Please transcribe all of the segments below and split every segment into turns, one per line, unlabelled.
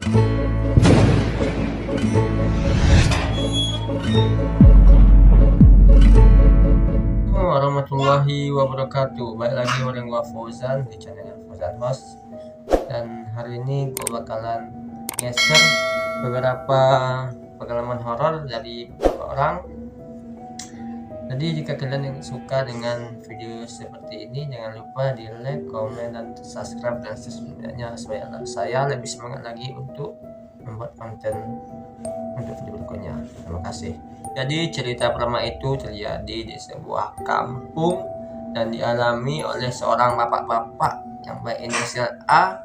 Warahmatullahi wabarakatuh. Baik lagi bareng gua Fauzan di channel Fauzan Host. Dan hari ini gua bakalan nge-share beberapa pengalaman horor dari beberapa orang. Jadi jika kalian yang suka dengan video seperti ini, jangan lupa di like, komen, dan subscribe dan sebagainya supaya saya lebih semangat lagi untuk membuat konten untuk video berikutnya. Terima kasih. Jadi cerita pertama itu terjadi di sebuah kampung dan dialami oleh seorang bapak-bapak yang berinisial A,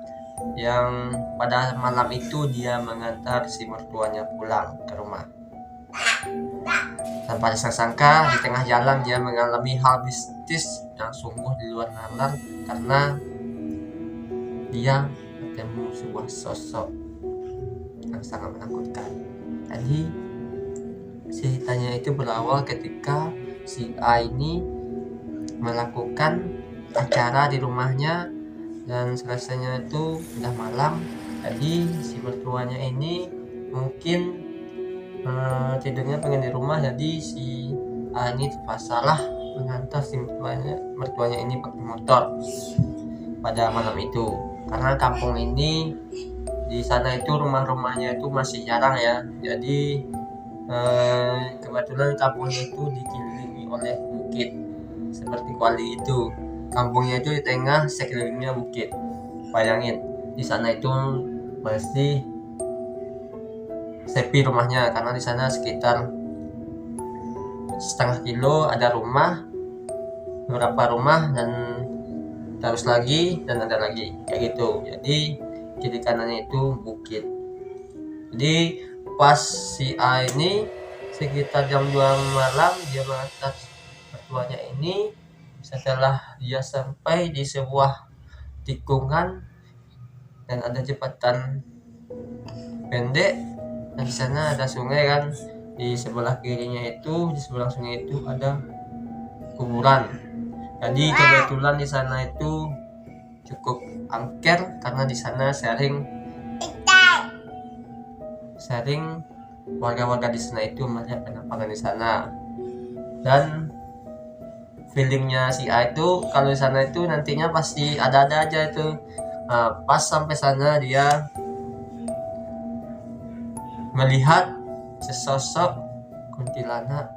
yang pada malam itu dia mengantar si mertuanya pulang ke rumah. Tanpa disangka di tengah jalan dia mengalami hal mistis yang sungguh di luar nalar, karena dia bertemu sebuah sosok yang sangat menakutkan. Jadi ceritanya itu berawal ketika si A ini melakukan acara di rumahnya dan selesainya itu udah malam. Jadi si mertuanya ini mungkin tidurnya pengen di rumah, jadi si A ini terpaksalah mengantar si mertuanya ini pakai motor pada malam itu, karena kampung ini di sana itu rumah-rumahnya itu masih jarang ya. Jadi kebetulan kampungnya itu dikelilingi oleh bukit seperti Kuali itu. Kampungnya itu di tengah, sekelilingnya bukit. Bayangin di sana itu masih sepi rumahnya, karena di sana sekitar setengah kilo ada rumah, beberapa rumah, dan terus lagi dan ada lagi kayak gitu. Jadi kiri kanannya itu bukit. Jadi pas si A ini sekitar jam 2 malam dia mengantar mertuanya ini. Setelah dia sampai di sebuah tikungan dan ada jembatan pendek, dan di sana ada sungai kan. Di sebelah kirinya itu, di sebelah sungai itu ada kuburan. Jadi kebetulan di sana itu cukup angker, karena di sana sering warga-warga di sana itu melihat penampakan di sana. Dan feelingnya si A itu kalau di sana itu nantinya pasti ada-ada aja itu. Pas sampai sana dia melihat sesosok kuntilanak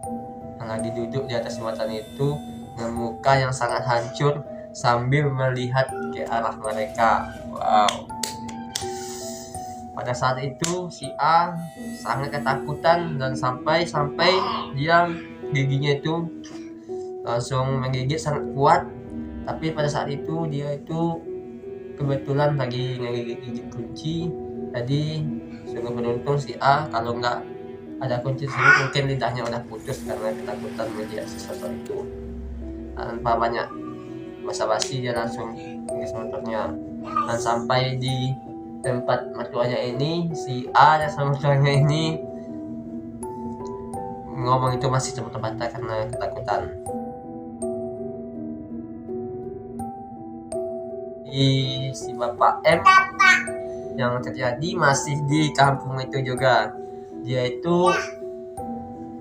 yang lagi duduk di atas jembatan itu dengan muka yang sangat hancur sambil melihat ke arah mereka. Wow. Pada saat itu si A sangat ketakutan dan sampai dia giginya itu langsung menggigit sangat kuat. Tapi pada saat itu dia itu kebetulan lagi ngegigit kunci. Jadi sungguh beruntung si A, kalau nggak ada kunci tersebut mungkin lidahnya udah putus karena ketakutan melihat sosok itu. Tanpa banyak basa-basi dia langsung ngisi motornya dan sampai di tempat mertuanya ini. Si A dan sama mertuanya ini ngomong itu masih terbata-bata karena ketakutan. Si Bapak M yang terjadi masih di kampung itu juga. Dia itu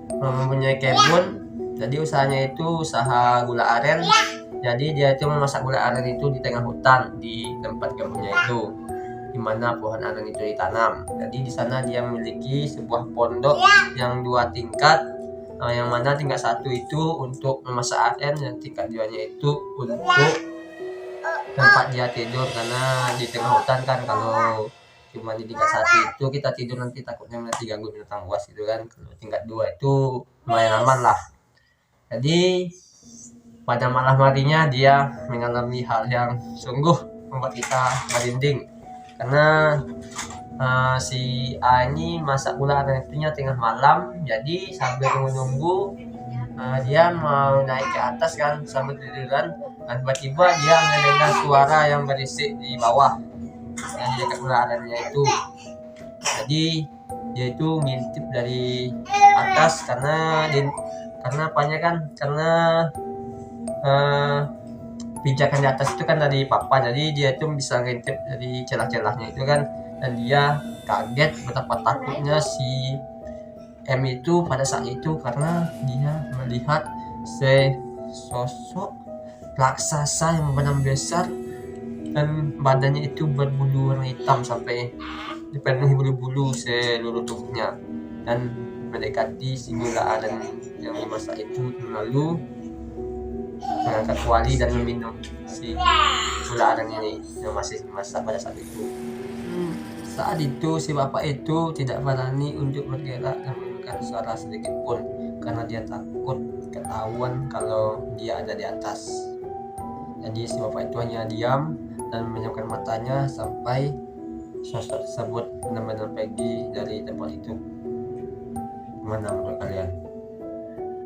mempunyai kebun, jadi usahanya itu usaha gula aren. Jadi dia itu memasak gula aren itu di tengah hutan di tempat kebunnya itu, di mana pohon aren itu ditanam. Jadi di sana dia memiliki sebuah pondok yang 2 tingkat, yang mana tingkat 1 itu untuk memasak aren dan tingkat 2-nya itu untuk tempat dia tidur, karena di tengah hutan kan kalau cuma di tingkat 1 itu kita tidur nanti takutnya nanti ganggu binatang buas gitu kan. Kalau tingkat 2 itu lumayan aman lah. Jadi pada malam harinya dia mengalami hal yang sungguh membuat kita merinding, karena si A ini masak gula aren itu tengah malam. Jadi sambil menunggu dia mau naik ke atas kan sambil tiduran, dan tiba-tiba dia mendengar suara yang berisik di bawah yang dekat gula arennya itu. Jadi dia itu ngintip dari atas karena apanya kan, karena pijakan di atas itu kan dari papan, jadi dia itu bisa ngintip dari celah-celahnya itu kan. Dan dia kaget betapa takutnya si M itu pada saat itu karena dia melihat sosok raksasa yang benar besar dan badannya itu berbulu warna hitam sampai dipenuhi bulu-bulu seluruh tubuhnya dan mendekati si gula aren yang dimasak itu, lalu mengangkat kuali dan meminum si gula aren ini yang masih dimasak pada saat itu. Saat itu si bapak itu tidak berani untuk bergerak dan mengeluarkan suara sedikit pun karena dia takut ketahuan kalau dia ada di atas. Jadi si bapak itu hanya diam dan memejamkan matanya sampai sosok tersebut benar-benar pergi dari tempat itu. Gimana menurut kalian?